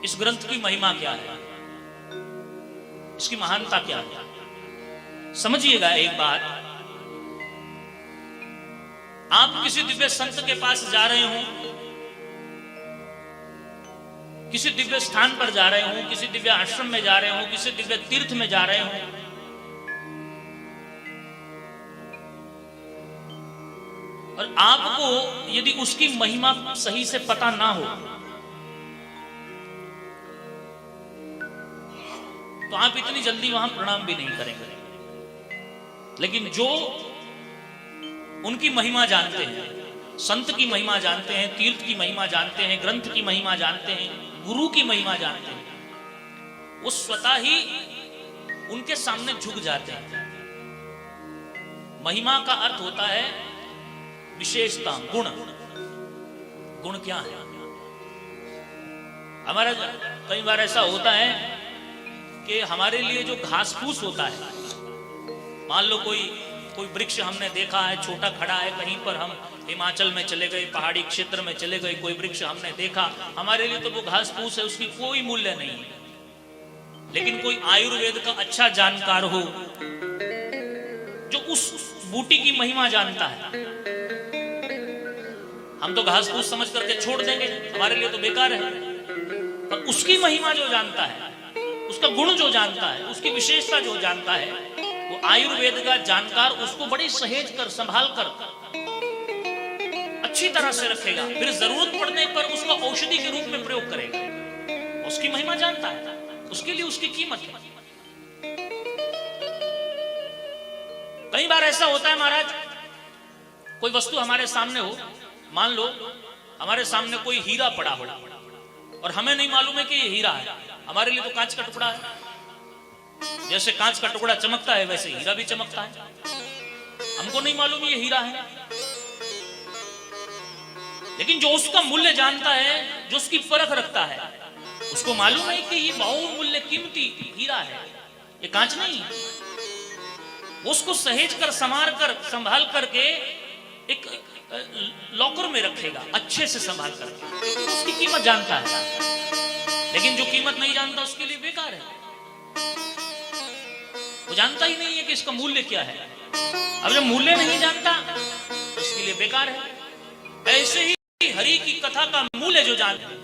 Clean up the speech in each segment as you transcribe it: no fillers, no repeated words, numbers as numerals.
इस ग्रंथ की महिमा क्या है, इसकी महानता क्या है। समझिएगा एक बात, आप किसी दिव्य संत के पास जा रहे हो, किसी दिव्य स्थान पर जा रहे हो, किसी दिव्य आश्रम में जा रहे हो, किसी दिव्य तीर्थ में जा रहे हो, और आपको यदि उसकी महिमा सही से पता ना हो तो आप इतनी जल्दी वहां प्रणाम भी नहीं करेंगे। लेकिन जो उनकी महिमा जानते हैं, संत की महिमा जानते हैं, तीर्थ की महिमा जानते हैं, ग्रंथ की महिमा जानते हैं, गुरु की महिमा जानते हैं, वो स्वतः ही उनके सामने झुक जाते हैं। महिमा का अर्थ होता है विशेषता, गुण। गुण क्या है? हमारा कई बार ऐसा होता है कि हमारे लिए जो घास फूस होता है, मान लो कोई वृक्ष हमने देखा है छोटा खड़ा है, कहीं पर हम हिमाचल में चले गए, पहाड़ी क्षेत्र में चले गए, कोई वृक्ष हमने देखा, हमारे लिए तो वो घास फूस है, उसकी कोई मूल्य नहीं है। लेकिन कोई आयुर्वेद का अच्छा जानकार हो जो उस बूटी की महिमा जानता है, हम तो घास फूस समझ करके छोड़ देंगे, हमारे लिए तो बेकार है। पर उसकी महिमा जो जानता है, उसका गुण जो जानता है, उसकी विशेषता जो जानता है, वो आयुर्वेद का जानकार उसको बड़ी सहेज कर, संभाल कर, अच्छी तरह से रखेगा, फिर जरूरत पड़ने पर उसको औषधि के रूप में प्रयोग करेगा। उसकी महिमा जानता है, उसके लिए उसकी कीमत है। कई बार ऐसा होता है महाराज, कोई वस्तु हमारे सामने हो, मान लो हमारे सामने कोई हीरा पड़ा हो और हमें नहीं मालूम है कि ये हीरा है, हमारे लिए तो कांच का टुकड़ा है। जैसे कांच का टुकड़ा चमकता है वैसे हीरा भी चमकता है, हमको नहीं मालूम ये हीरा है। लेकिन जो उसका मूल्य जानता है, जो उसकी परख रखता है, उसको मालूम है कि ये बहुमूल्य कीमती हीरा है, ये कांच नहीं। उसको सहेज कर, संभाल कर, संभाल करके एक लॉकर में रखेगा, अच्छे से संभाल करके, उसकी कीमत जानता है। लेकिन जो कीमत नहीं जानता उसके लिए बेकार है, वो जानता ही नहीं है कि इसका मूल्य क्या है। अब जब मूल्य नहीं जानता तो उसके लिए बेकार है। ऐसे ही हरि की कथा का मूल्य जो जानते हैं,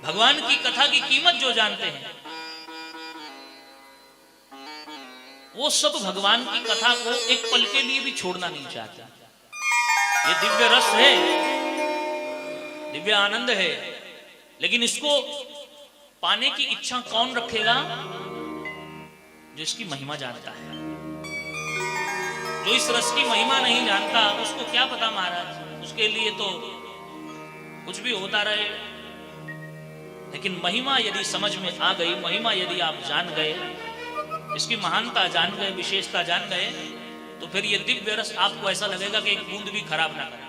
भगवान की कथा की कीमत जो जानते हैं, वो सब भगवान की कथा को एक पल के लिए भी छोड़ना नहीं चाहता। ये दिव्य रस है, दिव्य आनंद है, लेकिन इसको पाने की इच्छा कौन रखेगा? जो इसकी महिमा जानता है। जो इस रस की महिमा नहीं जानता उसको क्या पता महाराज, उसके लिए तो कुछ भी होता रहे। लेकिन महिमा यदि समझ में आ गई, महिमा यदि आप जान गए, इसकी महानता जान गए, विशेषता जान गए, तो फिर ये दिव्य रस आपको ऐसा लगेगा कि एक बूंद भी खराब ना करे।